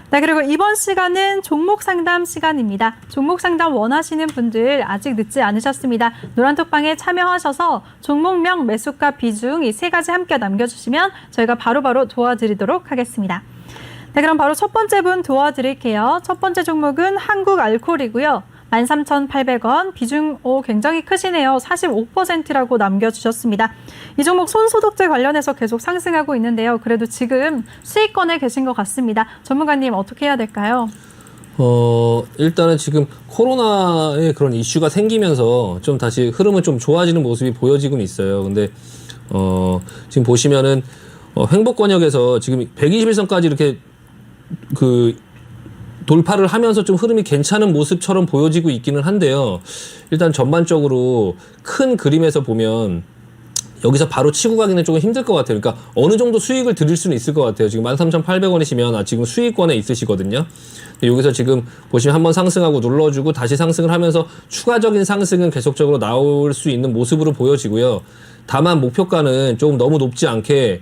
네, 그리고 이번 시간은 종목 상담 시간입니다. 종목 상담 원하시는 분들 아직 늦지 않으셨습니다. 노란톡방에 참여하셔서 종목명, 매수가, 비중 이 세 가지 함께 남겨주시면 저희가 바로바로 도와드리도록 하겠습니다. 네, 그럼 바로 첫 번째 분 도와드릴게요. 첫 번째 종목은 한국알콜이고요. 13,800원, 비중 굉장히 크시네요. 45%라고 남겨주셨습니다. 이 종목 손소독제 관련해서 계속 상승하고 있는데요. 그래도 지금 수익권에 계신 것 같습니다. 전문가님 어떻게 해야 될까요? 일단은 지금 코로나의 그런 이슈가 생기면서 좀 다시 흐름은 좀 좋아지는 모습이 보여지고는 있어요. 근데 지금 보시면은 횡보권역에서 지금 121선까지 이렇게 돌파를 하면서 좀 흐름이 괜찮은 모습처럼 보여지고 있기는 한데요. 일단 전반적으로 큰 그림에서 보면 여기서 바로 치고 가기는 조금 힘들 것 같아요. 그러니까 어느 정도 수익을 드릴 수는 있을 것 같아요. 지금 13,800원이시면 지금 수익권에 있으시거든요. 여기서 지금 보시면 한번 상승하고 눌러주고 다시 상승을 하면서 추가적인 상승은 계속적으로 나올 수 있는 모습으로 보여지고요. 다만 목표가는 조금 너무 높지 않게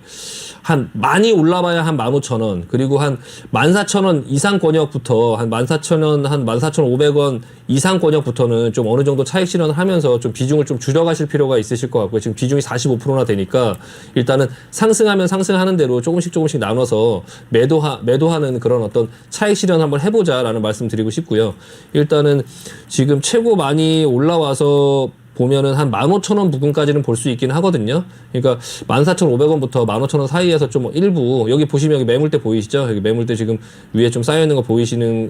많이 올라봐야 한 15,000원, 그리고 한 14,000원 이상 권역부터 한 14,000원, 한 14,500원 이상 권역부터는 좀 어느 정도 차익 실현을 하면서 좀 비중을 좀 줄여가실 필요가 있으실 것 같고요. 지금 비중이 45%나 되니까 일단은 상승하면 상승하는 대로 조금씩 나눠서 매도하는 그런 어떤 차익 실현 한번 해보자라는 말씀 드리고 싶고요. 일단은 지금 최고 많이 올라와서 보면은 한 15,000원 부근까지는 볼 수 있긴 하거든요. 그러니까 14,500원부터 15,000원 사이에서 좀 일부, 여기 보시면 여기 매물대 보이시죠? 여기 매물대 지금 위에 좀 쌓여 있는 거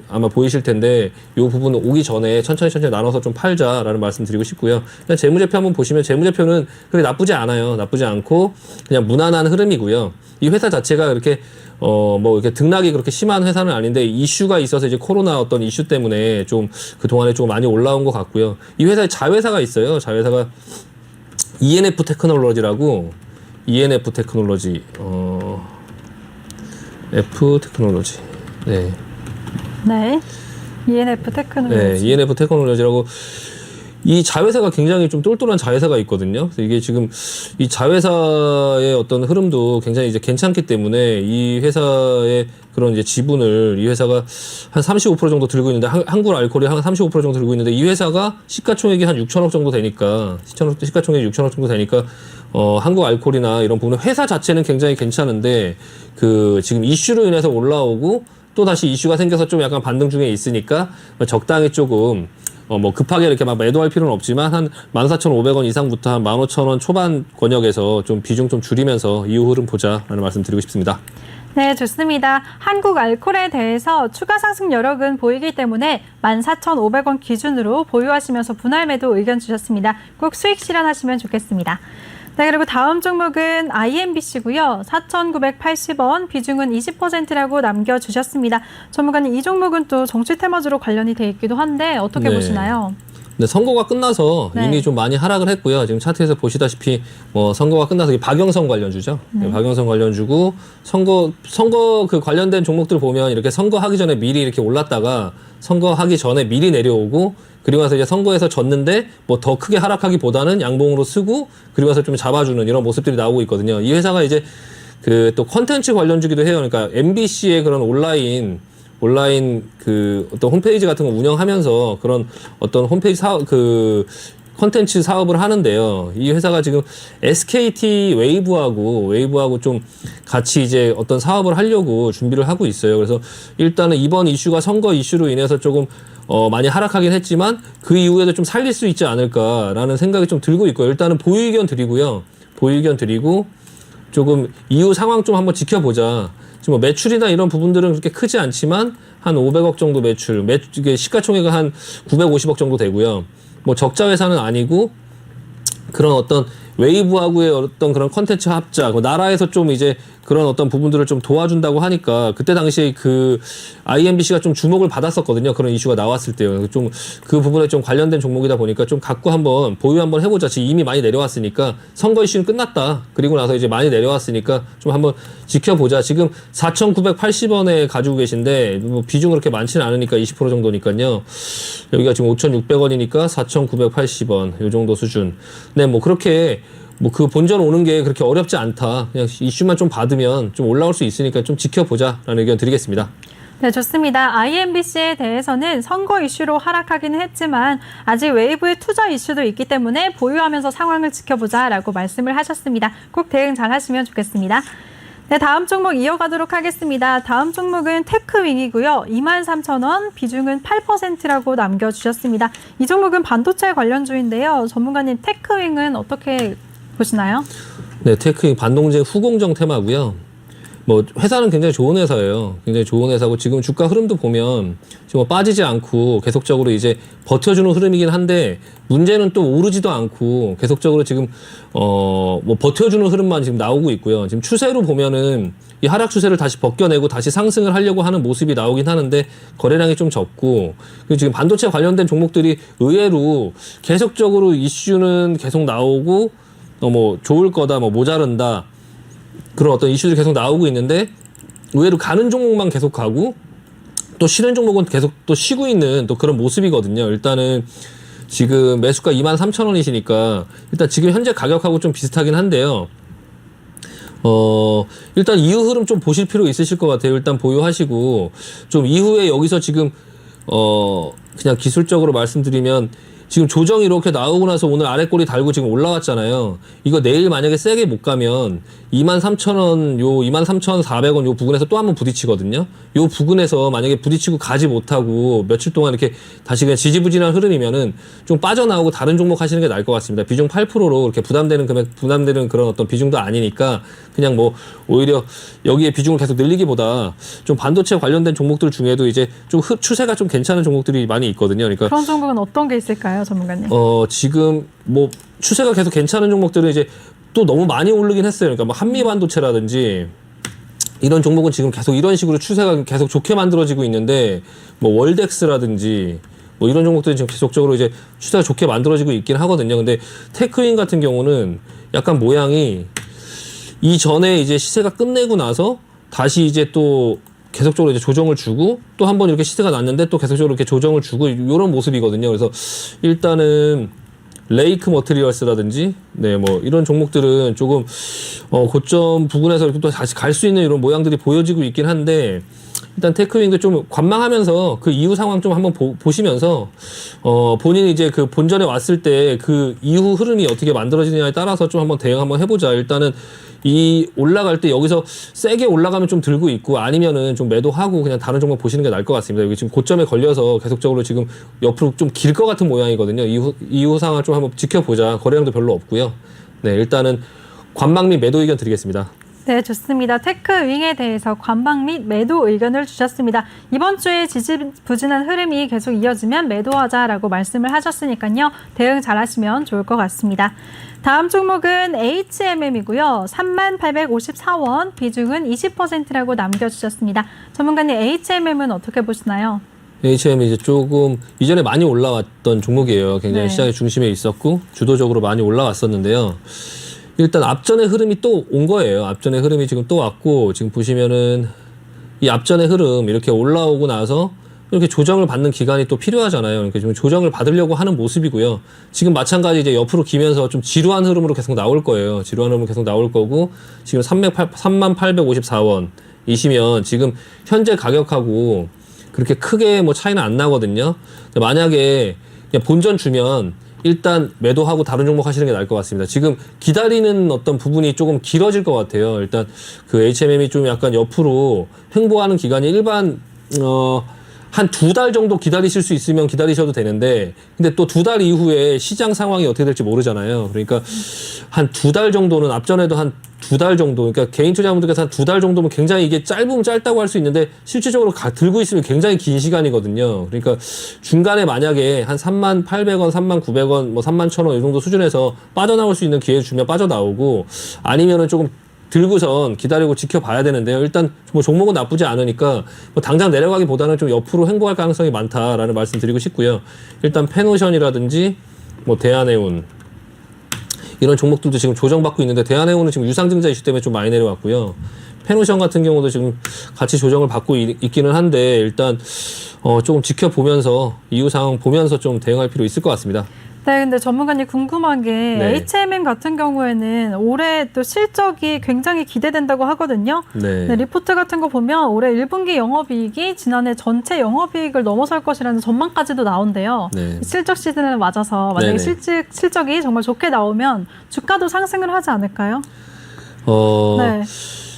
아마 보이실 텐데, 이 부분은 오기 전에 천천히 나눠서 좀 팔자라는 말씀 드리고 싶고요. 그냥 재무제표 한번 보시면 재무제표는 그렇게 나쁘지 않아요. 나쁘지 않고 그냥 무난한 흐름이고요. 이 회사 자체가 이렇게 이렇게 등락이 그렇게 심한 회사는 아닌데, 이슈가 있어서 이제 코로나 어떤 이슈 때문에 좀 그동안에 좀 많이 올라온 것 같고요. 이 회사에 자회사가 있어요. 자회사가 ENF 테크놀로지라고, ENF 테크놀로지, F 테크놀로지. 네. 네. ENF 테크놀로지. 네, ENF 테크놀로지라고. 이 자회사가 굉장히 좀 똘똘한 자회사가 있거든요. 그래서 이게 지금 이 자회사의 어떤 흐름도 굉장히 이제 괜찮기 때문에 이 회사의 그런 이제 지분을 이 회사가 한 35% 정도 들고 있는데, 한국알콜이 한 35% 정도 들고 있는데, 이 회사가 시가총액이 한 6천억 정도 되니까, 시가총액이 6천억 정도 되니까, 한국알콜이나 이런 부분은 회사 자체는 굉장히 괜찮은데, 지금 이슈로 인해서 올라오고 또 다시 이슈가 생겨서 좀 약간 반등 중에 있으니까 적당히 조금 급하게 이렇게 막 매도할 필요는 없지만 한 14,500원 이상부터 한 15,000원 초반 권역에서 좀 비중 좀 줄이면서 이후 흐름 보자라는 말씀 드리고 싶습니다. 네, 좋습니다. 한국알콜에 대해서 추가 상승 여력은 보이기 때문에 14,500원 기준으로 보유하시면서 분할 매도 의견 주셨습니다. 꼭 수익 실현하시면 좋겠습니다. 네, 그리고 다음 종목은 IMBC고요. 4,980원, 비중은 20%라고 남겨주셨습니다. 전문가님, 이 종목은 또 정치 테마주로 관련이 돼 있기도 한데 어떻게 보시나요? 네, 선거가 끝나서 이미 좀 많이 하락을 했고요. 지금 차트에서 보시다시피 선거가 끝나서 박영선 관련주죠. 네. 박영선 관련주고, 선거 그 관련된 종목들 보면 이렇게 선거하기 전에 미리 이렇게 올랐다가 선거하기 전에 미리 내려오고, 그리고 나서 이제 선거에서 졌는데 더 크게 하락하기보다는 양봉으로 쓰고, 그리고 나서 좀 잡아주는 이런 모습들이 나오고 있거든요. 이 회사가 이제 또 컨텐츠 관련주기도 해요. 그러니까 MBC의 그런 온라인 어떤 홈페이지 같은 거 운영하면서 그런 어떤 홈페이지 컨텐츠 사업을 하는데요. 이 회사가 지금 SKT 웨이브하고 좀 같이 이제 어떤 사업을 하려고 준비를 하고 있어요. 그래서 일단은 이번 이슈가 선거 이슈로 인해서 조금 많이 하락하긴 했지만 그 이후에도 좀 살릴 수 있지 않을까라는 생각이 좀 들고 있고요. 일단은 보유 의견 드리고 조금 이후 상황 좀 한번 지켜보자. 지금 매출이나 이런 부분들은 그렇게 크지 않지만 한 500억 정도 매출, 이게 시가총액은 한 950억 정도 되고요. 적자 회사는 아니고, 그런 어떤 웨이브하고의 어떤 그런 컨텐츠 합작, 나라에서 좀 이제 그런 어떤 부분들을 좀 도와준다고 하니까, 그때 당시에 IMBC가 좀 주목을 받았었거든요. 그런 이슈가 나왔을 때요. 좀 그 부분에 좀 관련된 종목이다 보니까 좀 갖고 보유 한번 해보자. 지금 이미 많이 내려왔으니까, 선거 이슈는 끝났다. 그리고 나서 이제 많이 내려왔으니까 좀 한번 지켜보자. 지금 4,980원에 가지고 계신데, 비중 그렇게 많지는 않으니까 20% 정도니까요. 여기가 지금 5,600원이니까 4,980원. 요 정도 수준. 네, 그렇게 그 본전 오는 게 그렇게 어렵지 않다. 그냥 이슈만 좀 받으면 좀 올라올 수 있으니까 좀 지켜보자라는 의견 드리겠습니다. 네, 좋습니다. IMBC에 대해서는 선거 이슈로 하락하기는 했지만 아직 외부의 투자 이슈도 있기 때문에 보유하면서 상황을 지켜보자라고 말씀을 하셨습니다. 꼭 대응 잘 하시면 좋겠습니다. 네, 다음 종목 이어가도록 하겠습니다. 다음 종목은 테크윙이고요. 23,000원, 비중은 8%라고 남겨주셨습니다. 이 종목은 반도체 관련주인데요. 전문가님, 테크윙은 어떻게 보시나요? 네, 테크윙 반동제 후공정 테마고요. 뭐 회사는 굉장히 좋은 회사예요. 굉장히 좋은 회사고 지금 주가 흐름도 보면 지금 뭐 빠지지 않고 계속적으로 이제 버텨주는 흐름이긴 한데 문제는 또 오르지도 않고 계속적으로 지금 뭐 버텨주는 흐름만 지금 나오고 있고요. 지금 추세로 보면은 이 하락 추세를 다시 벗겨내고 다시 상승을 하려고 하는 모습이 나오긴 하는데 거래량이 좀 적고 그리고 지금 반도체 관련된 종목들이 의외로 계속적으로 이슈는 계속 나오고 뭐 좋을 거다, 뭐 모자른다. 그런 어떤 이슈들이 계속 나오고 있는데 의외로 가는 종목만 계속 가고 또 쉬는 종목은 계속 또 쉬고 있는 또 그런 모습이거든요. 일단은 지금 매수가 23,000원이시니까 일단 지금 현재 가격하고 좀 비슷하긴 한데요. 일단 이후 흐름 좀 보실 필요 있으실 것 같아요. 일단 보유하시고 좀 이후에 여기서 지금 그냥 기술적으로 말씀드리면 지금 조정이 이렇게 나오고 나서 오늘 아래 꼬리 달고 지금 올라왔잖아요. 이거 내일 만약에 세게 못 가면 23,000원, 요 23,400원 요 부근에서 또 한번 부딪히거든요. 요 부근에서 만약에 부딪히고 가지 못하고 며칠 동안 이렇게 다시 그냥 지지부진한 흐름이면은 좀 빠져나오고 다른 종목 하시는 게 나을 것 같습니다. 비중 8%로 이렇게 부담되는 금액, 부담되는 그런 어떤 비중도 아니니까 그냥 뭐 오히려 여기에 비중을 계속 늘리기보다 좀 반도체 관련된 종목들 중에도 이제 좀 추세가 좀 괜찮은 종목들이 많이 있거든요. 그러니까 그런 종목은 어떤 게 있을까요, 전문가님? 지금 뭐 추세가 계속 괜찮은 종목들은 이제 또 너무 많이 오르긴 했어요. 그러니까 뭐 한미 반도체라든지 이런 종목은 지금 계속 이런 식으로 추세가 계속 좋게 만들어지고 있는데 뭐 월덱스라든지 뭐 이런 종목들은 지금 계속적으로 이제 추세가 좋게 만들어지고 있긴 하거든요. 근데 테크인 같은 경우는 약간 모양이 이전에 이제 시세가 끝내고 나서 다시 이제 또 계속적으로 이제 조정을 주고 또 한 번 이렇게 시세가 났는데 또 계속적으로 이렇게 조정을 주고 이런 모습이거든요. 그래서 일단은 레이크 머티리얼스라든지 네 뭐 이런 종목들은 조금 고점 부근에서 이렇게 또 다시 갈 수 있는 이런 모양들이 보여지고 있긴 한데 일단 테크윙도 좀 관망하면서 그 이후 상황 좀 한번 보시면서 본인이 이제 그 본전에 왔을 때 그 이후 흐름이 어떻게 만들어지느냐에 따라서 좀 한번 대응 한번 해보자. 일단은 이 올라갈 때 여기서 세게 올라가면 좀 들고 있고 아니면은 좀 매도하고 그냥 다른 종목 보시는 게 나을 것 같습니다. 여기 지금 고점에 걸려서 계속적으로 지금 옆으로 좀 길 것 같은 모양이거든요. 이후 상황을 좀 한번 지켜보자. 거래량도 별로 없고요. 네, 일단은 관망 및 매도 의견 드리겠습니다. 네, 좋습니다. 테크윙에 대해서 관망 및 매도 의견을 주셨습니다. 이번 주에 지지부진한 흐름이 계속 이어지면 매도하자라고 말씀을 하셨으니까요. 대응 잘 하시면 좋을 것 같습니다. 다음 종목은 HMM이고요. 3854원, 비중은 20%라고 남겨주셨습니다. 전문가님, HMM은 어떻게 보시나요? HM이 이제 조금 이전에 많이 올라왔던 종목이에요. 굉장히 네. 시장의 중심에 있었고 주도적으로 많이 올라왔었는데요. 일단 앞전의 흐름이 또 온 거예요. 앞전의 흐름이 지금 또 왔고 지금 보시면은 이 앞전의 흐름 이렇게 올라오고 나서 이렇게 조정을 받는 기간이 또 필요하잖아요. 그러니까 지금 조정을 받으려고 하는 모습이고요. 지금 마찬가지 이제 옆으로 기면서 좀 지루한 흐름으로 계속 나올 거예요. 지루한 흐름으로 계속 나올 거고 지금 3854원 이시면 지금 현재 가격하고 그렇게 크게 뭐 차이는 안 나거든요. 만약에 그냥 본전 주면 일단 매도하고 다른 종목 하시는 게 나을 것 같습니다. 지금 기다리는 어떤 부분이 조금 길어질 것 같아요. 일단 그 HMM이 좀 약간 옆으로 횡보하는 기간이 일반 한 2달 정도 기다리실 수 있으면 기다리셔도 되는데 근데 또 2달 이후에 시장 상황이 어떻게 될지 모르잖아요. 그러니까 한 2달 정도는 앞전에도 한 2달 정도 그러니까 개인 투자자분들께서 한 2달 정도면 굉장히 이게 짧으면 짧다고 할 수 있는데 실질적으로 들고 있으면 굉장히 긴 시간이거든요. 그러니까 중간에 만약에 한 38,000원, 39,000원, 뭐 31,000원 이 정도 수준에서 빠져나올 수 있는 기회 주면 빠져나오고 아니면은 조금 들고선 기다리고 지켜봐야 되는데요. 일단 뭐 종목은 나쁘지 않으니까 뭐 당장 내려가기보다는 좀 옆으로 횡보할 가능성이 많다라는 말씀 드리고 싶고요. 일단 페노션이라든지 뭐 대한해운 이런 종목들도 지금 조정받고 있는데 대한해운은 지금 유상증자 이슈 때문에 좀 많이 내려왔고요. 페노션 같은 경우도 지금 같이 조정을 받고 있기는 한데 일단 조금 지켜보면서 이후 상황 보면서 좀 대응할 필요 있을 것 같습니다. 네, 근데 전문가님 궁금한 게 네. HMM 같은 경우에는 올해 또 실적이 굉장히 기대된다고 하거든요. 네. 네, 리포트 같은 거 보면 올해 1분기 영업이익이 지난해 전체 영업이익을 넘어설 것이라는 전망까지도 나온대요. 네. 실적 시즌을 맞아서 만약에 네네. 실적이 정말 좋게 나오면 주가도 상승을 하지 않을까요? 네. 네.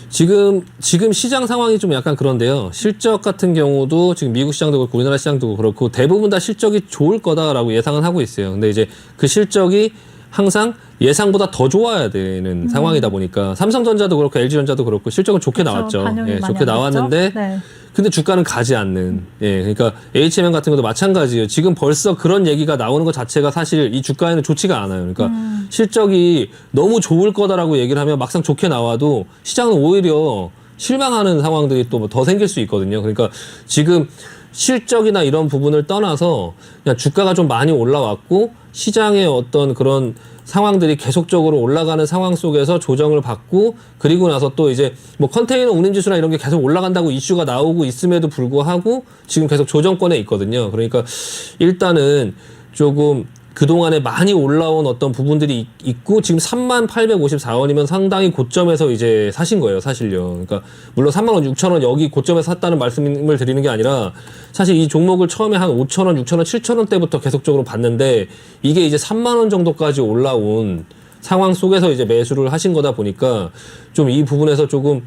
지금 시장 상황이 좀 약간 그런데요. 실적 같은 경우도 지금 미국 시장도 그렇고 우리나라 시장도 그렇고 대부분 다 실적이 좋을 거다라고 예상은 하고 있어요. 근데 이제 그 실적이 항상 예상보다 더 좋아야 되는 상황이다 보니까 삼성전자도 그렇고 LG전자도 그렇고 실적은 좋게 그렇죠. 나왔죠. 반영이 예, 많이 좋게 안 됐죠? 나왔는데 네. 근데 주가는 가지 않는. 예, 그러니까 HMM 같은 것도 마찬가지예요. 지금 벌써 그런 얘기가 나오는 것 자체가 사실 이 주가에는 좋지가 않아요. 그러니까 실적이 너무 좋을 거다라고 얘기를 하면 막상 좋게 나와도 시장은 오히려 실망하는 상황들이 또 더 생길 수 있거든요. 그러니까 지금 실적이나 이런 부분을 떠나서 그냥 주가가 좀 많이 올라왔고 시장의 어떤 그런 상황들이 계속적으로 올라가는 상황 속에서 조정을 받고 그리고 나서 또 이제 뭐 컨테이너 운임지수나 이런 게 계속 올라간다고 이슈가 나오고 있음에도 불구하고 지금 계속 조정권에 있거든요. 그러니까 일단은 조금 그동안에 많이 올라온 어떤 부분들이 있고 지금 3854원이면 상당히 고점에서 이제 사신 거예요, 사실요. 그러니까 물론 36,000원 여기 고점에서 샀다는 말씀을 드리는 게 아니라 사실 이 종목을 처음에 한 5,000원, 6,000원, 7,000원 때부터 계속적으로 봤는데 이게 이제 3만 원 정도까지 올라온 상황 속에서 이제 매수를 하신 거다 보니까 좀 이 부분에서 조금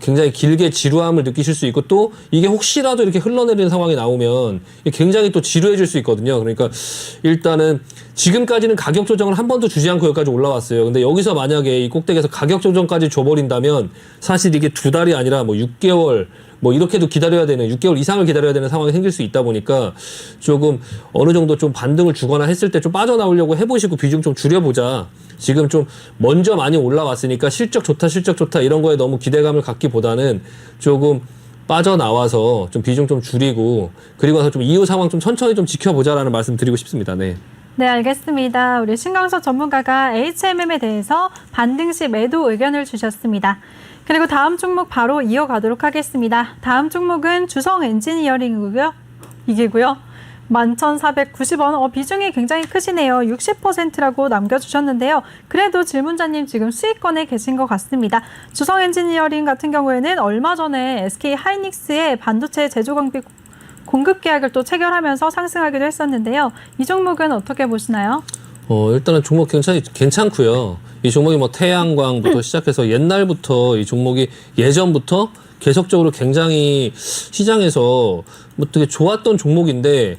굉장히 길게 지루함을 느끼실 수 있고 또 이게 혹시라도 이렇게 흘러내리는 상황이 나오면 굉장히 또 지루해질 수 있거든요. 그러니까 일단은 지금까지는 가격 조정을 한 번도 주지 않고 여기까지 올라왔어요. 근데 여기서 만약에 이 꼭대기에서 가격 조정까지 줘버린다면 사실 이게 2달이 아니라 뭐 6개월 뭐 이렇게도 기다려야 되는 6개월 이상을 기다려야 되는 상황이 생길 수 있다 보니까 조금 어느 정도 좀 반등을 주거나 했을 때 좀 빠져나오려고 해보시고 비중 좀 줄여보자. 지금 좀 먼저 많이 올라왔으니까 실적 좋다 이런 거에 너무 기대감을 갖기보다는 조금 빠져나와서 좀 비중 좀 줄이고 그리고 나서 좀 이후 상황 좀 천천히 좀 지켜보자라는 말씀 드리고 싶습니다. 네. 네, 알겠습니다. 우리 신광석 전문가가 HMM에 대해서 반등 시 매도 의견을 주셨습니다. 그리고 다음 종목 바로 이어가도록 하겠습니다. 다음 종목은 주성 엔지니어링이고요. 11,490원. 비중이 굉장히 크시네요. 60%라고 남겨주셨는데요. 그래도 질문자님 지금 수익권에 계신 것 같습니다. 주성 엔지니어링 같은 경우에는 얼마 전에 SK 하이닉스의 반도체 제조 공급 계약을 또 체결하면서 상승하기도 했었는데요. 이 종목은 어떻게 보시나요? 일단은 종목 괜찮고요. 이 종목이 뭐 태양광부터 시작해서 옛날부터 이 종목이 예전부터 계속적으로 굉장히 시장에서 뭐 되게 좋았던 종목인데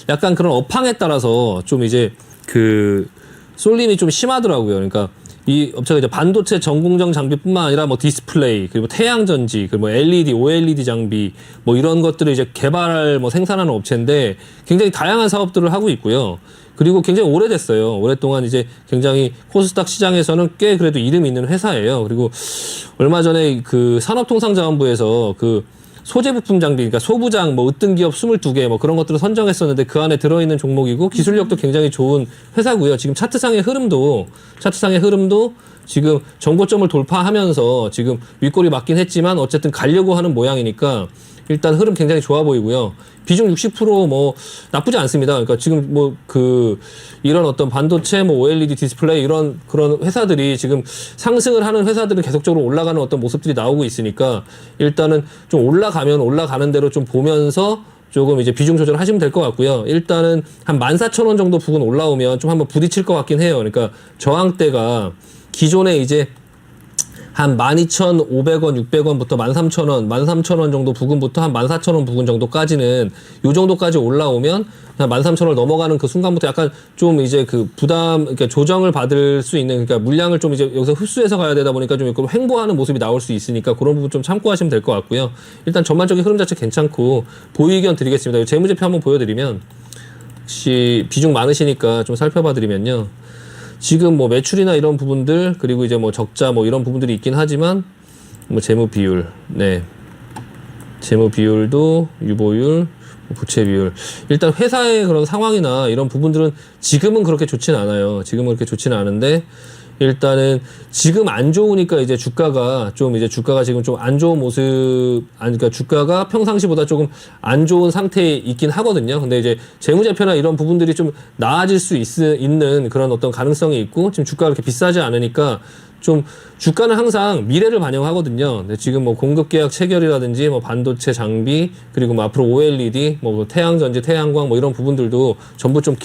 약간 그런 업황에 따라서 좀 이제 그 쏠림이 좀 심하더라고요. 그러니까 이 업체가 이제 반도체 전공정 장비뿐만 아니라 뭐 디스플레이 그리고 태양 전지 그리고 뭐 LED, OLED 장비 뭐 이런 것들을 이제 개발 뭐 생산하는 업체인데 굉장히 다양한 사업들을 하고 있고요. 그리고 굉장히 오래됐어요. 오랫동안 이제 굉장히 코스닥 시장에서는 꽤 그래도 이름 있는 회사예요. 그리고 얼마 전에 그 산업통상자원부에서 그 소재 부품 장비, 그러니까 소부장, 뭐 으뜸 기업 22개 뭐 그런 것들을 선정했었는데 그 안에 들어있는 종목이고 기술력도 굉장히 좋은 회사고요. 지금 차트상의 흐름도 지금 정고점을 돌파하면서 지금 윗골이 맞긴 했지만 어쨌든 가려고 하는 모양이니까 일단 흐름 굉장히 좋아 보이고요. 비중 60% 나쁘지 않습니다. 그러니까 지금 이런 어떤 반도체 OLED 디스플레이 이런 그런 회사들이 지금 상승을 하는 회사들은 계속적으로 올라가는 어떤 모습들이 나오고 있으니까 일단은 좀 올라가면 올라가는 대로 좀 보면서 조금 이제 비중 조절을 하시면 될 것 같고요. 일단은 한 14,000원 정도 부근 올라오면 좀 한번 부딪힐 것 같긴 해요. 그러니까 저항대가 기존에 이제 한 12,500원, 600원부터 13,000원, 13,000원 정도 부근부터 한 14,000원 부근 정도까지는 요 정도까지 올라오면 한 13,000원을 넘어가는 그 순간부터 약간 좀 이제 그 부담, 그러니까 조정을 받을 수 있는 그러니까 물량을 좀 이제 여기서 흡수해서 가야 되다 보니까 좀 횡보하는 모습이 나올 수 있으니까 그런 부분 좀 참고하시면 될 것 같고요. 일단 전반적인 흐름 자체 괜찮고 보유 의견 드리겠습니다. 재무제표 한번 보여드리면 혹시 비중 많으시니까 좀 살펴봐 드리면요. 지금 뭐 매출이나 이런 부분들 그리고 이제 뭐 적자 뭐 이런 부분들이 있긴 하지만 뭐 재무 비율, 네, 재무 비율도 유보율, 부채 비율 일단 회사의 그런 상황이나 이런 부분들은 지금은 그렇게 좋지는 않아요. 지금은 그렇게 좋지는 않은데 일단은 지금 안 좋으니까 이제 주가가 지금 좀 안 좋은 모습, 그러니까 주가가 평상시보다 조금 안 좋은 상태에 있긴 하거든요. 근데 이제 재무제표나 이런 부분들이 좀 나아질 수 있는 그런 어떤 가능성이 있고, 지금 주가가 그렇게 비싸지 않으니까 좀 주가는 항상 미래를 반영하거든요. 근데 지금 뭐 공급 계약 체결이라든지 뭐 반도체 장비, 그리고 뭐 앞으로 OLED, 뭐 태양전지, 태양광 뭐 이런 부분들도 전부 좀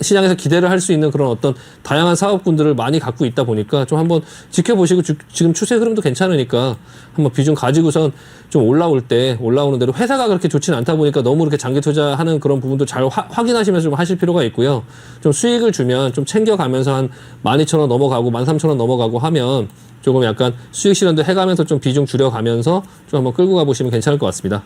시장에서 기대를 할 수 있는 그런 어떤 다양한 사업군들을 많이 갖고 있다 보니까 좀 한번 지켜보시고, 지금 추세 흐름도 괜찮으니까 한번 비중 가지고선 좀 올라오는 대로, 회사가 그렇게 좋지는 않다 보니까 너무 그렇게 장기 투자하는 그런 부분도 잘 확인하시면서 좀 하실 필요가 있고요. 좀 수익을 주면 좀 챙겨가면서 한 12,000원 넘어가고 13,000원 넘어가고 하면 조금 약간 수익 실현도 해가면서 좀 비중 줄여가면서 좀 한번 끌고 가보시면 괜찮을 것 같습니다.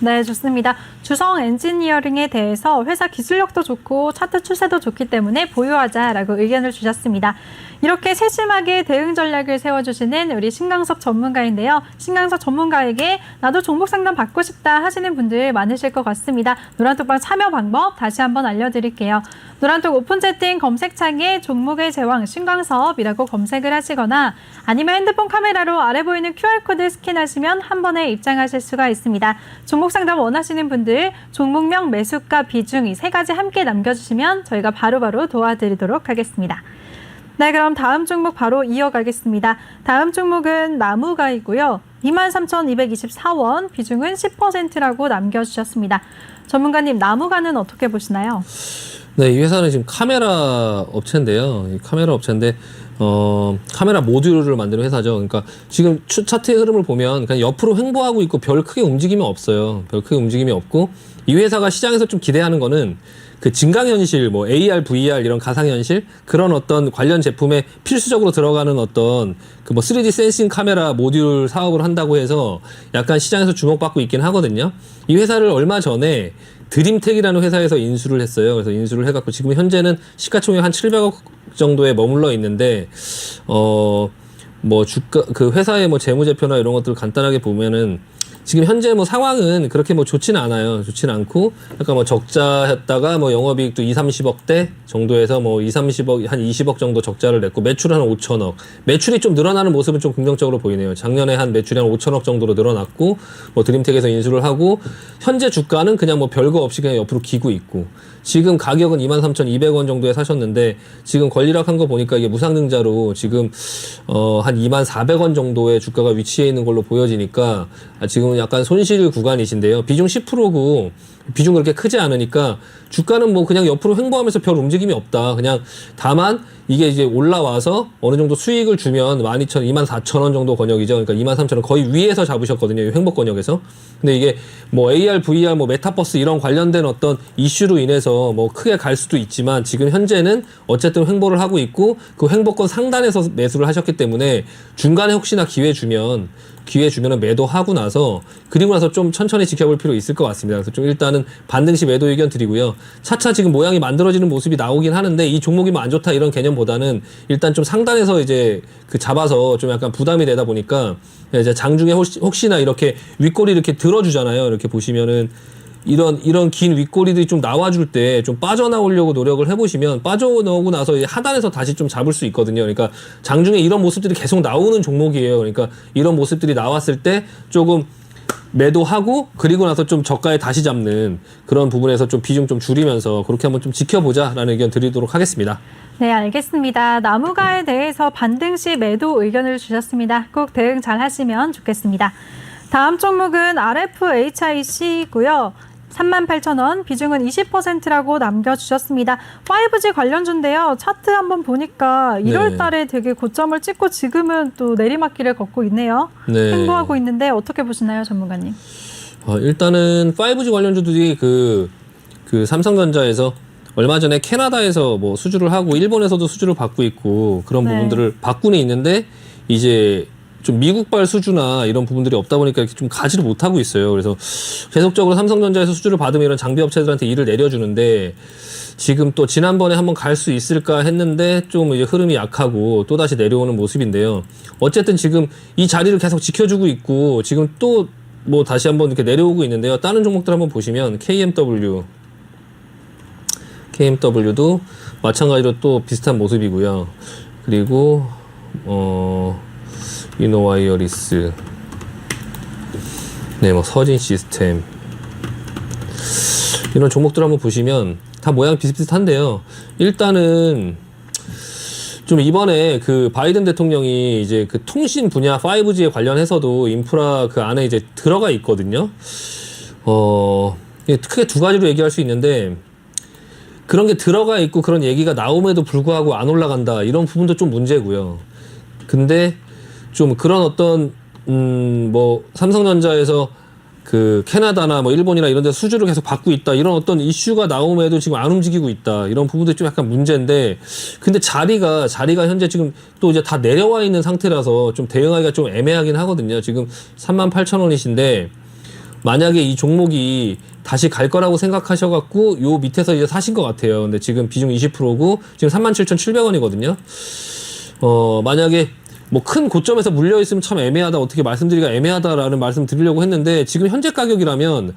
네, 좋습니다. 주성 엔지니어링에 대해서 회사 기술력도 좋고 차트 추세도 좋기 때문에 보유하자라고 의견을 주셨습니다. 이렇게 세심하게 대응 전략을 세워주시는 우리 신강석 전문가인데요. 신강석 전문가에게 나도 종목 상담 받고 싶다 하시는 분들 많으실 것 같습니다. 노란톡방 참여 방법 다시 한번 알려드릴게요. 노란톡 오픈 채팅 검색창에 종목의 제왕 신강섭이라고 검색을 하시거나, 아니면 핸드폰 카메라로 아래 보이는 QR코드 스캔하시면 한 번에 입장하실 수가 있습니다. 종목 상담 원하시는 분들 종목명, 매수가, 비중 이 세 가지 함께 남겨주시면 저희가 바로바로 도와드리도록 하겠습니다. 네, 그럼 다음 종목 바로 이어가겠습니다. 다음 종목은 나무가이고요. 23,224원, 비중은 10%라고 남겨주셨습니다. 전문가님, 나무가는 어떻게 보시나요? 네, 이 회사는 지금 카메라 업체인데요. 이 카메라 업체인데, 카메라 모듈을 만드는 회사죠. 그러니까 지금 차트의 흐름을 보면 그냥 옆으로 횡보하고 있고 별 크게 움직임이 없어요. 별 크게 움직임이 없고, 이 회사가 시장에서 좀 기대하는 거는 그 증강현실, 뭐 AR, VR 이런 가상현실 그런 어떤 관련 제품에 필수적으로 들어가는 어떤 그 뭐 3D 센싱 카메라 모듈 사업을 한다고 해서 약간 시장에서 주목받고 있긴 하거든요. 이 회사를 얼마 전에 드림텍이라는 회사에서 인수를 했어요. 그래서 인수를 해갖고 지금 현재는 시가총액 한 700억 정도에 머물러 있는데, 뭐 주가, 그 회사의 뭐 재무제표나 이런 것들을 간단하게 보면은 지금 현재 뭐 상황은 그렇게 뭐 좋지는 않아요. 좋지는 않고, 약간 뭐 적자였다가 뭐 영업이익도 2-30억대 정도에서 뭐 2-30억, 한 20억 정도 적자를 냈고, 매출 한 5천억. 매출이 좀 늘어나는 모습은 좀 긍정적으로 보이네요. 작년에 한 매출이 한 5천억 정도로 늘어났고, 뭐 드림텍에서 인수를 하고, 현재 주가는 그냥 뭐 별거 없이 그냥 옆으로 기고 있고, 지금 가격은 23,200원 정도에 사셨는데, 지금 권리락한 거 보니까 이게 무상증자로 지금 한 24,000원 정도의 주가가 위치해 있는 걸로 보여지니까 지금 약간 손실 구간이신데요. 비중 10%고 비중 그렇게 크지 않으니까 주가는 뭐 그냥 옆으로 횡보하면서 별 움직임이 없다. 그냥 다만 이게 이제 올라와서 어느 정도 수익을 주면 12,000, 24,000원 정도 권역이죠. 그러니까 23,000원 거의 위에서 잡으셨거든요. 횡보 권역에서. 근데 이게 뭐 AR, VR, 뭐 메타버스 이런 관련된 어떤 이슈로 인해서 뭐 크게 갈 수도 있지만, 지금 현재는 어쨌든 횡보를 하고 있고, 그 횡보권 상단에서 매수를 하셨기 때문에 중간에 혹시나 기회 주면은 매도하고 나서, 그리고 나서 좀 천천히 지켜볼 필요 있을 것 같습니다. 그래서 좀 일단은 반등시 매도 의견 드리고요. 차차 지금 모양이 만들어지는 모습이 나오긴 하는데, 이 종목이 뭐 안 좋다 이런 개념보다는 일단 좀 상단에서 이제 그 잡아서 좀 약간 부담이 되다 보니까, 이제 장중에 혹시나 이렇게 윗꼬리 이렇게 들어주잖아요. 이렇게 보시면은 이런 긴 윗꼬리들이 좀 나와줄 때 좀 빠져나오려고 노력을 해보시면, 빠져나오고 나서 하단에서 다시 좀 잡을 수 있거든요. 그러니까 장중에 이런 모습들이 계속 나오는 종목이에요. 그러니까 이런 모습들이 나왔을 때 조금 매도하고, 그리고 나서 좀 저가에 다시 잡는 그런 부분에서 좀 비중 좀 줄이면서 그렇게 한번 좀 지켜보자라는 의견 드리도록 하겠습니다. 네, 알겠습니다. 나무가에 대해서 반등시 매도 의견을 주셨습니다. 꼭 대응 잘 하시면 좋겠습니다. 다음 종목은 RFHIC고요. 38,000원, 비중은 20%라고 남겨주셨습니다. 5G 관련주인데요. 차트 한번 보니까 1월 달에 되게 고점을 찍고 지금은 또 내리막길을 걷고 있네요. 네. 행보하고 있는데 어떻게 보시나요, 전문가님? 일단은 5G 관련주들이 그 삼성전자에서 얼마 전에 캐나다에서 뭐 수주를 하고 일본에서도 수주를 받고 있고, 그런 부분들을 받고는 있는데, 이제 좀 미국발 수주나 이런 부분들이 없다 보니까 이렇게 좀 가지를 못하고 있어요. 그래서 계속적으로 삼성전자에서 수주를 받으면 이런 장비 업체들한테 일을 내려주는데, 지금 또 지난번에 한번 갈 수 있을까 했는데 좀 이제 흐름이 약하고 또 다시 내려오는 모습인데요. 어쨌든 지금 이 자리를 계속 지켜주고 있고, 지금 또 뭐 다시 한번 이렇게 내려오고 있는데요. 다른 종목들 한번 보시면 KMW KMW도 마찬가지로 또 비슷한 모습이고요. 그리고 이노와이어리스, 네, 뭐 서진 시스템 이런 종목들 한번 보시면 다 모양 비슷비슷한데요. 일단은 좀 이번에 그 바이든 대통령이 이제 그 통신 분야 5G에 관련해서도 인프라 그 안에 이제 들어가 있거든요. 크게 두 가지로 얘기할 수 있는데, 그런 게 들어가 있고 그런 얘기가 나옴에도 불구하고 안 올라간다, 이런 부분도 좀 문제고요. 근데 좀 그런 어떤 뭐 삼성전자에서 그 캐나다나 뭐 일본이나 이런 데서 수주를 계속 받고 있다, 이런 어떤 이슈가 나옴에도 지금 안 움직이고 있다, 이런 부분도 좀 약간 문제인데, 근데 자리가 현재 지금 또 이제 다 내려와 있는 상태라서 좀 대응하기가 좀 애매하긴 하거든요. 지금 38,000원이신데 만약에 이 종목이 다시 갈 거라고 생각하셔갖고 요 밑에서 이제 사신 것 같아요. 근데 지금 비중 20%고 지금 37,700원이거든요. 만약에 뭐 큰 고점에서 물려 있으면 참 애매하다, 어떻게 말씀드리기가 애매하다라는 말씀 드리려고 했는데, 지금 현재 가격이라면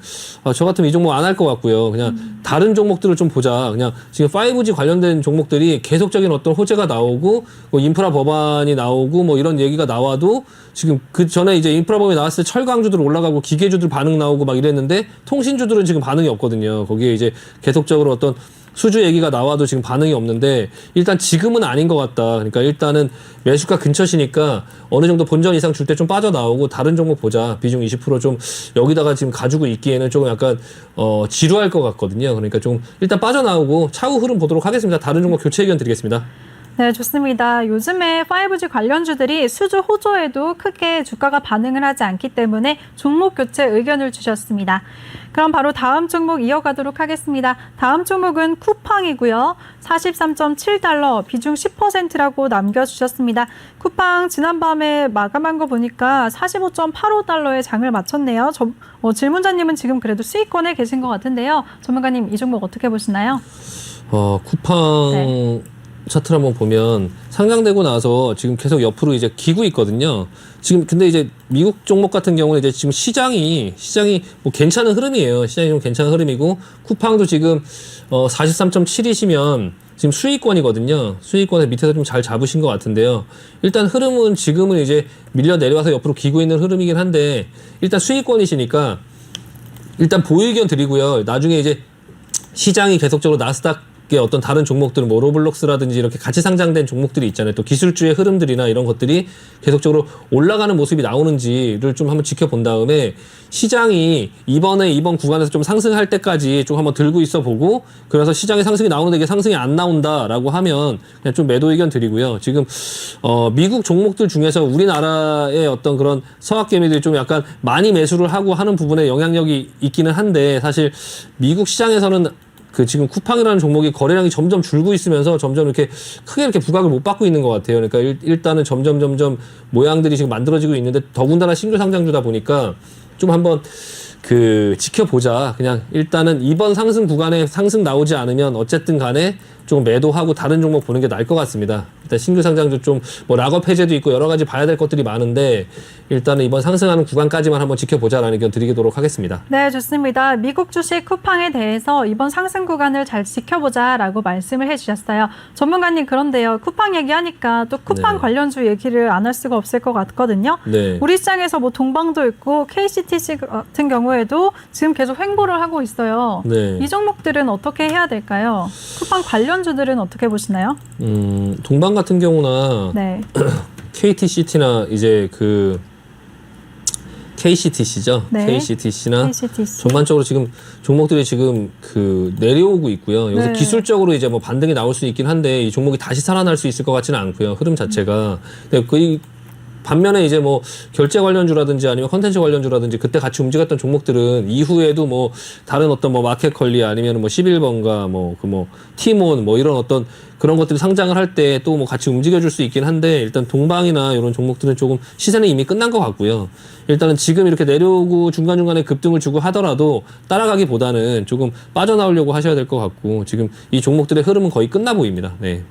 저 같으면 이 종목 안 할 것 같고요. 그냥 다른 종목들을 좀 보자. 그냥 지금 5G 관련된 종목들이 계속적인 어떤 호재가 나오고 뭐 인프라 법안이 나오고 뭐 이런 얘기가 나와도, 지금 그 전에 이제 인프라 법안이 나왔을 때 철강주들 올라가고 기계주들 반응 나오고 막 이랬는데, 통신주들은 지금 반응이 없거든요. 거기에 이제 계속적으로 어떤 수주 얘기가 나와도 지금 반응이 없는데, 일단 지금은 아닌 것 같다. 그러니까 일단은 매수가 근처시니까 어느 정도 본전 이상 줄 때 좀 빠져나오고 다른 종목 보자. 비중 20% 좀 여기다가 지금 가지고 있기에는 조금 약간 지루할 것 같거든요. 그러니까 좀 일단 빠져나오고 차후 흐름 보도록 하겠습니다. 다른 종목 교체 의견 드리겠습니다. 네, 좋습니다. 요즘에 5G 관련주들이 수주 호조에도 크게 주가가 반응을 하지 않기 때문에 종목 교체 의견을 주셨습니다. 그럼 바로 다음 종목 이어가도록 하겠습니다. 다음 종목은 쿠팡이고요. 43.7달러, 비중 10%라고 남겨주셨습니다. 쿠팡 지난밤에 마감한 거 보니까 45.85달러에 장을 마쳤네요. 질문자님은 지금 그래도 수익권에 계신 것 같은데요. 전문가님, 이 종목 어떻게 보시나요? 쿠팡 네. 차트를 한번 보면 상장되고 나서 지금 계속 옆으로 이제 기고 있거든요. 지금 근데 이제 미국 종목 같은 경우는 이제 지금 시장이 뭐 괜찮은 흐름이에요. 시장이 좀 괜찮은 흐름이고, 쿠팡도 지금 43.7이시면 지금 수익권이거든요. 수익권에 밑에서 좀 잘 잡으신 것 같은데요. 일단 흐름은 지금은 이제 밀려 내려와서 옆으로 기고 있는 흐름이긴 한데, 일단 수익권이시니까 일단 보유의견 드리고요. 나중에 이제 시장이 계속적으로 나스닥 어떤 다른 종목들, 뭐 로블록스라든지 이렇게 같이 상장된 종목들이 있잖아요. 또 기술주의 흐름들이나 이런 것들이 계속적으로 올라가는 모습이 나오는지를 좀 한번 지켜본 다음에, 시장이 이번 구간에서 좀 상승할 때까지 좀 한번 들고 있어 보고, 그래서 시장에 상승이 나오는데 이게 상승이 안 나온다라고 하면 그냥 좀 매도 의견 드리고요. 지금 미국 종목들 중에서 우리나라의 어떤 그런 서학개미들이 좀 약간 많이 매수를 하고 하는 부분에 영향력이 있기는 한데, 사실 미국 시장에서는 그 지금 쿠팡이라는 종목이 거래량이 점점 줄고 있으면서 점점 이렇게 크게 이렇게 부각을 못 받고 있는 것 같아요. 그러니까 일단은 점점 모양들이 지금 만들어지고 있는데, 더군다나 신규 상장주다 보니까 좀 한번 그 지켜보자. 그냥 일단은 이번 상승 구간에 상승 나오지 않으면 어쨌든 간에 좀 매도하고 다른 종목 보는 게 나을 것 같습니다. 일단 신규 상장주 좀 뭐 락업 해제도 있고 여러 가지 봐야 될 것들이 많은데, 일단은 이번 상승하는 구간까지만 한번 지켜보자라는 의견 드리도록 하겠습니다. 네, 좋습니다. 미국 주식 쿠팡에 대해서 이번 상승 구간을 잘 지켜보자라고 말씀을 해주셨어요. 전문가님, 그런데요, 쿠팡 얘기하니까 또 쿠팡 네. 관련주 얘기를 안 할 수가 없을 것 같거든요. 네. 우리 시장에서 뭐 동방도 있고 KCTC 같은 경우에도 지금 계속 횡보를 하고 있어요. 네. 이 종목들은 어떻게 해야 될까요? 쿠팡 관련주들은 어떻게 보시나요? 동방 같은 경우나 네. KTCT나 이제 그 KCTC죠. 네. KCTC나 KCTC. 전반적으로 지금 종목들이 지금 그 내려오고 있고요. 여기서 네. 기술적으로 이제 뭐 반등이 나올 수 있긴 한데, 이 종목이 다시 살아날 수 있을 것 같지는 않고요. 흐름 자체가. 근데 그 반면에 이제 뭐 결제 관련주라든지 아니면 컨텐츠 관련주라든지 그때 같이 움직였던 종목들은 이후에도 뭐 다른 어떤 뭐 마켓컬리 아니면 뭐 11번가 뭐 티몬 뭐 이런 어떤 그런 것들이 상장을 할 때 또 뭐 같이 움직여줄 수 있긴 한데, 일단 동방이나 이런 종목들은 조금 시세는 이미 끝난 것 같고요. 일단은 지금 이렇게 내려오고 중간중간에 급등을 주고 하더라도 따라가기보다는 조금 빠져나오려고 하셔야 될 것 같고, 지금 이 종목들의 흐름은 거의 끝나 보입니다. 네.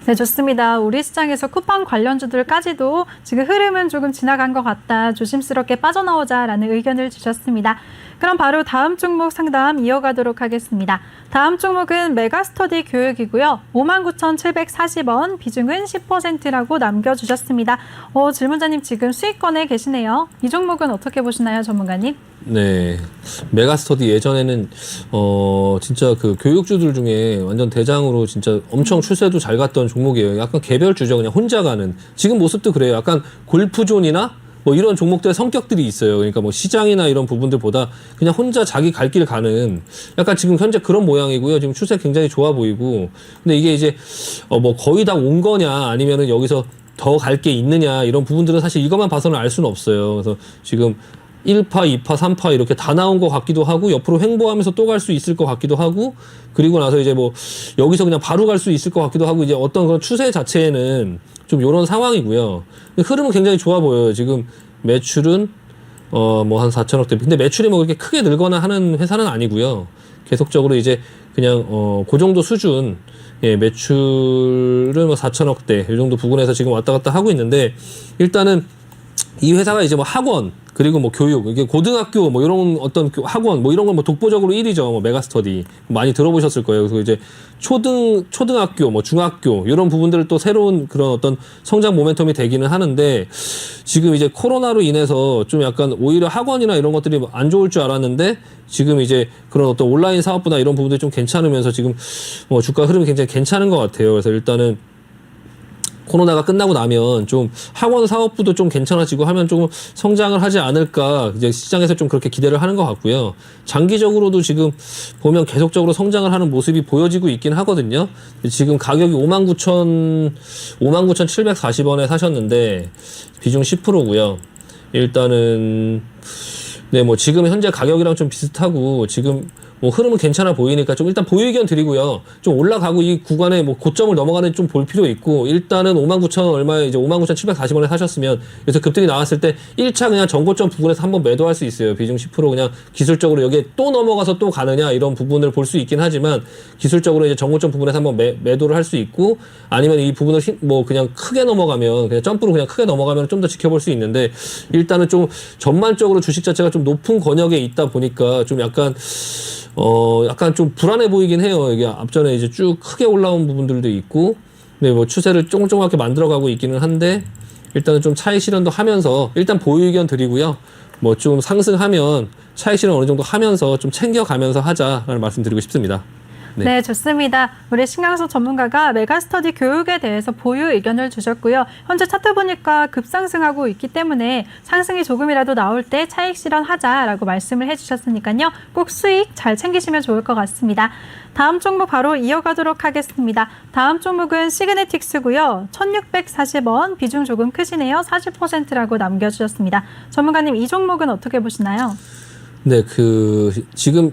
네, 좋습니다. 우리 시장에서 쿠팡 관련주들까지도 지금 흐름은 조금 지나간 것 같다. 조심스럽게 빠져나오자라는 의견을 주셨습니다. 그럼 바로 다음 종목 상담 이어가도록 하겠습니다. 다음 종목은 메가스터디 교육이고요. 59,740원, 비중은 10%라고 남겨주셨습니다. 질문자님 지금 수익권에 계시네요. 이 종목은 어떻게 보시나요, 전문가님? 네, 메가스터디 예전에는 진짜 그 교육주들 중에 완전 대장으로 진짜 엄청 추세도 잘 갔던 종목이에요. 약간 개별주죠, 그냥 혼자 가는. 지금 모습도 그래요. 약간 골프존이나 뭐 이런 종목들의 성격들이 있어요. 그러니까 뭐 시장이나 이런 부분들보다 그냥 혼자 자기 갈 길 가는 약간 지금 현재 그런 모양이고요. 지금 추세 굉장히 좋아 보이고. 근데 이게 이제 뭐 거의 다 온 거냐 아니면은 여기서 더 갈 게 있느냐 이런 부분들은 사실 이것만 봐서는 알 수는 없어요. 그래서 지금 1파, 2파, 3파 이렇게 다 나온 것 같기도 하고 옆으로 횡보하면서 또 갈 수 있을 것 같기도 하고 그리고 나서 이제 뭐 여기서 그냥 바로 갈 수 있을 것 같기도 하고 이제 어떤 그런 추세 자체에는 좀 이런 상황이고요. 흐름은 굉장히 좋아 보여요. 지금 매출은 뭐 한 4천억대. 근데 매출이 뭐 그렇게 크게 늘거나 하는 회사는 아니고요. 계속적으로 이제 그냥 그 정도 수준 매출은 뭐 4천억대 이 정도 부근에서 지금 왔다 갔다 하고 있는데 일단은 이 회사가 이제 뭐 학원 그리고 뭐 교육 이게 고등학교 뭐 이런 어떤 학원 뭐 이런 건 뭐 독보적으로 1위죠. 뭐 메가스터디 많이 들어보셨을 거예요. 그래서 이제 초등학교 뭐 중학교 이런 부분들을 또 새로운 그런 어떤 성장 모멘텀이 되기는 하는데 지금 이제 코로나로 인해서 좀 약간 오히려 학원이나 이런 것들이 안 좋을 줄 알았는데 지금 이제 그런 어떤 온라인 사업부나 이런 부분들이 좀 괜찮으면서 지금 뭐 주가 흐름이 굉장히 괜찮은 것 같아요. 그래서 일단은 코로나가 끝나고 나면 좀 학원 사업부도 좀 괜찮아지고 하면 조금 성장을 하지 않을까 이제 시장에서 좀 그렇게 기대를 하는 것 같고요. 장기적으로도 지금 보면 계속적으로 성장을 하는 모습이 보여지고 있긴 하거든요. 지금 가격이 59,740원에 사셨는데 비중 10%고요. 일단은 네, 뭐 지금 현재 가격이랑 좀 비슷하고 지금 뭐 흐름은 괜찮아 보이니까 좀 일단 보유 의견 드리고요. 좀 올라가고 이 구간에 뭐 고점을 넘어가는 좀 볼 필요 있고 일단은 59,000 얼마에 이제 59,740원에 사셨으면 그래서 급등이 나왔을 때 1차 그냥 전고점 부분에서 한번 매도할 수 있어요. 비중 10% 그냥 기술적으로 여기에 또 넘어가서 또 가느냐 이런 부분을 볼 수 있긴 하지만 기술적으로 이제 전고점 부분에서 한번 매도를 할 수 있고 아니면 이 부분을 뭐 그냥 크게 넘어가면 그냥 점프로 그냥 크게 넘어가면 좀 더 지켜볼 수 있는데 일단은 좀 전반적으로 주식 자체가 좀 높은 권역에 있다 보니까 좀 약간 좀 불안해 보이긴 해요. 이게 앞전에 이제 쭉 크게 올라온 부분들도 있고, 근데 뭐 추세를 조금조금하게 만들어가고 있기는 한데, 일단은 좀 차익 실현도 하면서, 일단 보유 의견 드리고요. 뭐 좀 상승하면 차익 실현 어느 정도 하면서 좀 챙겨가면서 하자라는 말씀 드리고 싶습니다. 네, 좋습니다. 우리 신강석 전문가가 메가스터디 교육에 대해서 보유 의견을 주셨고요. 현재 차트 보니까 급상승하고 있기 때문에 상승이 조금이라도 나올 때 차익 실현하자라고 말씀을 해주셨으니까요. 꼭 수익 잘 챙기시면 좋을 것 같습니다. 다음 종목 바로 이어가도록 하겠습니다. 다음 종목은 시그네틱스고요. 1,640원, 비중 조금 크시네요. 40%라고 남겨주셨습니다. 전문가님, 이 종목은 어떻게 보시나요? 네, 지금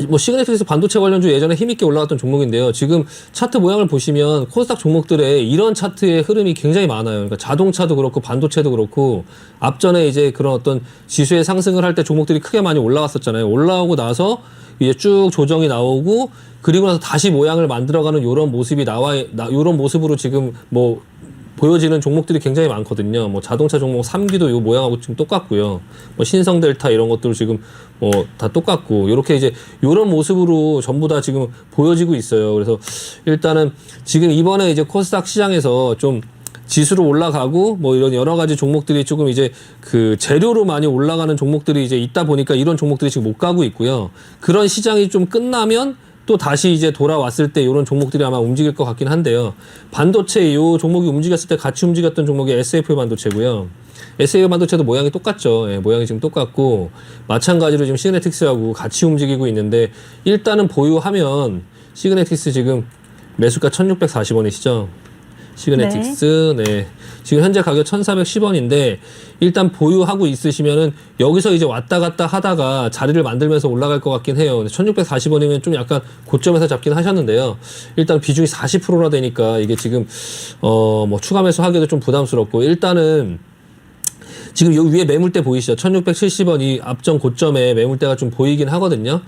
뭐 시그네틱스 반도체 관련주 예전에 힘있게 올라갔던 종목인데요. 지금 차트 모양을 보시면 코스닥 종목들의 이런 차트의 흐름이 굉장히 많아요. 그러니까 자동차도 그렇고 반도체도 그렇고 앞전에 이제 그런 어떤 지수의 상승을 할 때 종목들이 크게 많이 올라왔었잖아요. 올라오고 나서 이제 쭉 조정이 나오고 그리고 나서 다시 모양을 만들어가는 이런 모습이 이런 모습으로 지금 뭐 보여지는 종목들이 굉장히 많거든요. 뭐 자동차 종목 3기도 이 모양하고 지금 똑같고요. 뭐 신성델타 이런 것들 지금 뭐 다 똑같고 이렇게 이제 이런 모습으로 전부 다 지금 보여지고 있어요. 그래서 일단은 지금 이번에 이제 코스닥 시장에서 좀 지수로 올라가고 뭐 이런 여러 가지 종목들이 조금 이제 그 재료로 많이 올라가는 종목들이 이제 있다 보니까 이런 종목들이 지금 못 가고 있고요. 그런 시장이 좀 끝나면 또 다시 이제 돌아왔을 때 이런 종목들이 아마 움직일 것 같긴 한데요. 반도체 이 종목이 움직였을 때 같이 움직였던 종목이 SFA 반도체고요. SFA 반도체도 모양이 똑같죠. 예, 모양이 지금 똑같고 마찬가지로 지금 시그네틱스하고 같이 움직이고 있는데 일단은 보유하면 시그네틱스 지금 매수가 1,640원이시죠. 시그네틱스, 네. 지금 현재 가격 1,410원인데, 일단 보유하고 있으시면은, 여기서 이제 왔다 갔다 하다가 자리를 만들면서 올라갈 것 같긴 해요. 1,640원이면 좀 약간 고점에서 잡긴 하셨는데요. 일단 비중이 40%나 되니까, 이게 지금, 뭐 추가 매수 하기도 좀 부담스럽고, 일단은, 지금 여기 위에 매물대 보이시죠? 1,670원이 앞전 고점에 매물대가 좀 보이긴 하거든요.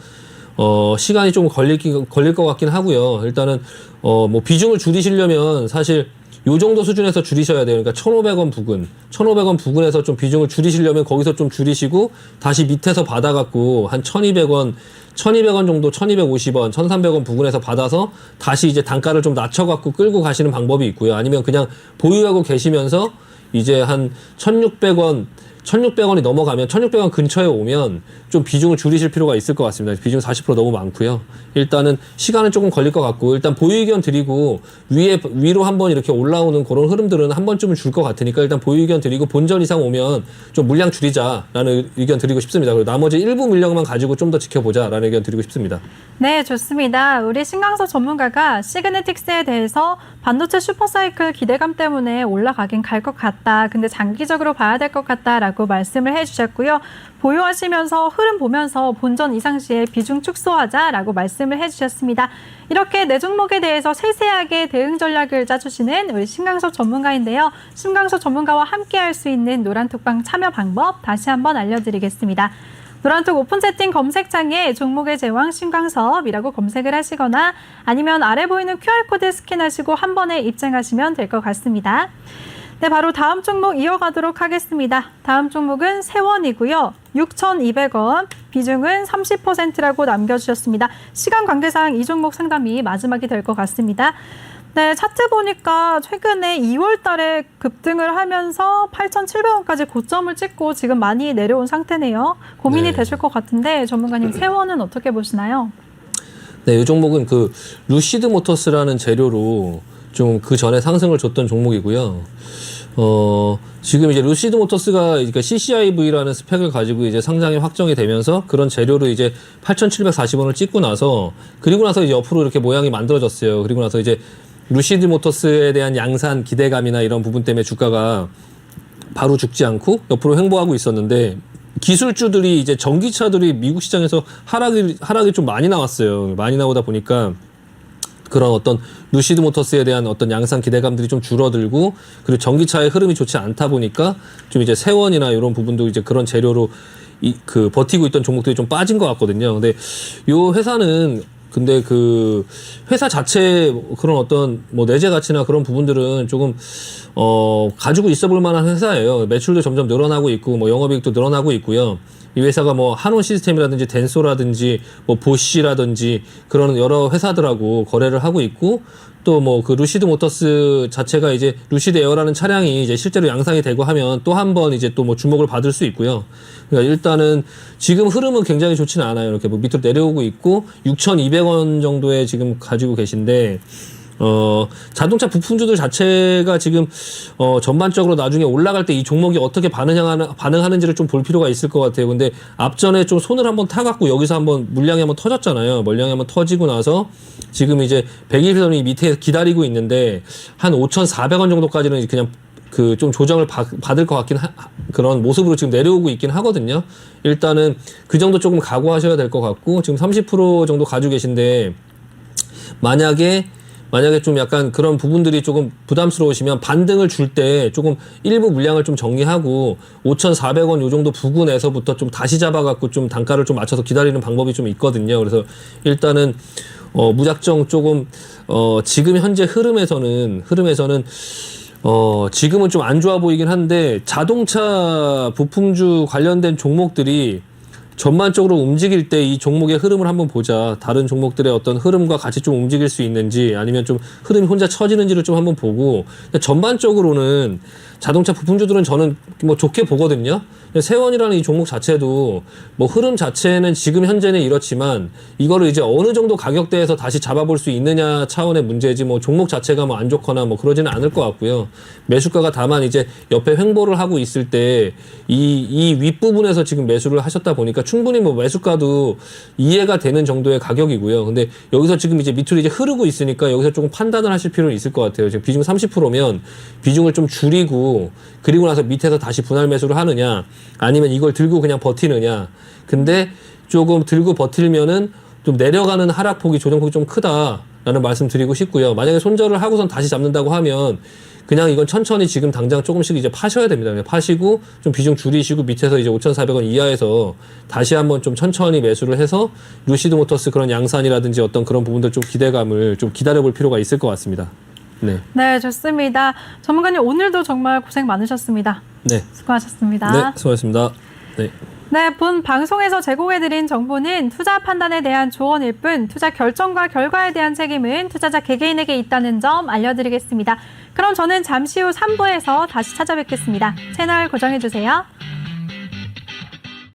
시간이 좀 걸릴 것 같긴 하고요. 일단은 뭐 비중을 줄이시려면 사실 요 정도 수준에서 줄이셔야 돼요. 그러니까 1,500원 부근에서 좀 비중을 줄이시려면 거기서 좀 줄이시고 다시 밑에서 받아갖고 한 1,200원 정도, 1,250원, 1,300원 부근에서 받아서 다시 이제 단가를 좀 낮춰갖고 끌고 가시는 방법이 있고요. 아니면 그냥 보유하고 계시면서 이제 한 1,600원이 넘어가면 1,600원 근처에 오면 좀 비중을 줄이실 필요가 있을 것 같습니다. 비중 40% 너무 많고요. 일단은 시간은 조금 걸릴 것 같고 일단 보유 의견 드리고 위로 한번 이렇게 올라오는 그런 흐름들은 한 번쯤은 줄 것 같으니까 일단 보유 의견 드리고 본전 이상 오면 좀 물량 줄이자라는 의견 드리고 싶습니다. 그리고 나머지 일부 물량만 가지고 좀 더 지켜보자라는 의견 드리고 싶습니다. 네, 좋습니다. 우리 신강서 전문가가 시그네틱스에 대해서 반도체 슈퍼사이클 기대감 때문에 올라가긴 갈 것 같다. 근데 장기적으로 봐야 될 것 같다라고 말씀을 해주셨고요. 보유하시면서 흐름 보면서 본전 이상 시에 비중 축소하자라고 말씀을 해주셨습니다. 이렇게 네 종목에 대해서 세세하게 대응 전략을 짜주시는 우리 신강서 전문가인데요. 신강서 전문가와 함께 할 수 있는 노란톡방 참여 방법 다시 한번 알려드리겠습니다. 노란톡 오픈 채팅 검색창에 종목의 제왕 신광섭이라고 검색을 하시거나 아니면 아래 보이는 QR코드 스캔하시고 한 번에 입장하시면 될 것 같습니다. 네, 바로 다음 종목 이어가도록 하겠습니다. 다음 종목은 세원이고요. 6,200원, 비중은 30%라고 남겨주셨습니다. 시간 관계상 이 종목 상담이 마지막이 될 것 같습니다. 네, 차트 보니까 최근에 2월 달에 급등을 하면서 8,700원까지 고점을 찍고 지금 많이 내려온 상태네요. 고민이 되실 것 같은데 전문가님 세원은 어떻게 보시나요? 네, 이 종목은 그 루시드 모터스라는 재료로 좀 그 전에 상승을 줬던 종목이고요. 지금 이제 루시드 모터스가 그러니까 CCIV라는 스펙을 가지고 이제 상장이 확정이 되면서 그런 재료로 이제 8,740원을 찍고 나서 그리고 나서 이제 옆으로 이렇게 모양이 만들어졌어요. 그리고 나서 이제 루시드 모터스에 대한 양산 기대감이나 이런 부분 때문에 주가가 바로 죽지 않고 옆으로 횡보하고 있었는데 기술주들이 이제 전기차들이 미국 시장에서 하락이 좀 많이 나왔어요. 많이 나오다 보니까 그런 어떤 루시드 모터스에 대한 어떤 양산 기대감들이 좀 줄어들고 그리고 전기차의 흐름이 좋지 않다 보니까 좀 이제 세원이나 이런 부분도 이제 그런 재료로 버티고 있던 종목들이 좀 빠진 것 같거든요. 근데 요 회사는 그 회사 자체 그런 어떤 뭐 내재 가치나 그런 부분들은 조금 가지고 있어 볼 만한 회사예요. 매출도 점점 늘어나고 있고 뭐 영업이익도 늘어나고 있고요. 이 회사가 뭐 한온 시스템이라든지 덴소라든지 뭐 보쉬라든지 그런 여러 회사들하고 거래를 하고 있고 또 뭐 그 루시드 모터스 자체가 이제 루시드 에어라는 차량이 이제 실제로 양상이 되고 하면 또 한 번 이제 또 뭐 주목을 받을 수 있고요. 그러니까 일단은 지금 흐름은 굉장히 좋지는 않아요. 이렇게 뭐 밑으로 내려오고 있고 6,200원 정도에 지금 가지고 계신데 자동차 부품주들 자체가 지금 전반적으로 나중에 올라갈 때 이 종목이 어떻게 반응하는지를 좀 볼 필요가 있을 것 같아요. 근데 앞전에 좀 손을 한번 타갖고 여기서 한번 물량이 한번 터졌잖아요. 물량이 한번 터지고 나서 지금 이제 120선이 밑에 기다리고 있는데 한 5,400원 정도까지는 그냥 그 좀 조정을 받을 것 같긴 그런 모습으로 지금 내려오고 있긴 하거든요. 일단은 그 정도 조금 각오하셔야 될 것 같고 지금 30% 정도 가지고 계신데 만약에 좀 약간 그런 부분들이 조금 부담스러우시면 반등을 줄 때 조금 일부 물량을 좀 정리하고 5,400원 요 정도 부근에서부터 좀 다시 잡아갖고 좀 단가를 좀 맞춰서 기다리는 방법이 좀 있거든요. 그래서 일단은 무작정 조금 지금 현재 흐름에서는 지금은 좀 안 좋아 보이긴 한데 자동차 부품주 관련된 종목들이 전반적으로 움직일 때 이 종목의 흐름을 한번 보자. 다른 종목들의 어떤 흐름과 같이 좀 움직일 수 있는지 아니면 좀 흐름이 혼자 처지는지를 좀 한번 보고 전반적으로는 자동차 부품주들은 저는 뭐 좋게 보거든요. 세원이라는 이 종목 자체도 뭐 흐름 자체는 지금 현재는 이렇지만 이거를 이제 어느 정도 가격대에서 다시 잡아볼 수 있느냐 차원의 문제지 뭐 종목 자체가 뭐 안 좋거나 뭐 그러지는 않을 것 같고요. 매수가가 다만 이제 옆에 횡보를 하고 있을 때 이 윗부분에서 지금 매수를 하셨다 보니까 충분히 뭐 매수가도 이해가 되는 정도의 가격이고요. 근데 여기서 지금 이제 밑으로 이제 흐르고 있으니까 여기서 조금 판단을 하실 필요는 있을 것 같아요. 지금 비중 30%면 비중을 좀 줄이고 그리고 나서 밑에서 다시 분할 매수를 하느냐 아니면 이걸 들고 그냥 버티느냐. 근데 조금 들고 버틸면은 좀 내려가는 하락폭이 조정폭이 좀 크다라는 말씀 드리고 싶고요. 만약에 손절을 하고선 다시 잡는다고 하면 그냥 이건 천천히 지금 당장 조금씩 이제 파셔야 됩니다. 그냥 파시고 좀 비중 줄이시고 밑에서 이제 5,400원 이하에서 다시 한번 좀 천천히 매수를 해서 루시드 모터스 그런 양산이라든지 어떤 그런 부분들 좀 기대감을 좀 기다려볼 필요가 있을 것 같습니다. 네. 네, 좋습니다. 전문가님 오늘도 정말 고생 많으셨습니다. 네. 수고하셨습니다. 네, 수고하셨습니다. 네. 네, 본 방송에서 제공해드린 정보는 투자 판단에 대한 조언일 뿐 투자 결정과 결과에 대한 책임은 투자자 개개인에게 있다는 점 알려드리겠습니다. 그럼 저는 잠시 후 3부에서 다시 찾아뵙겠습니다. 채널 고정해주세요.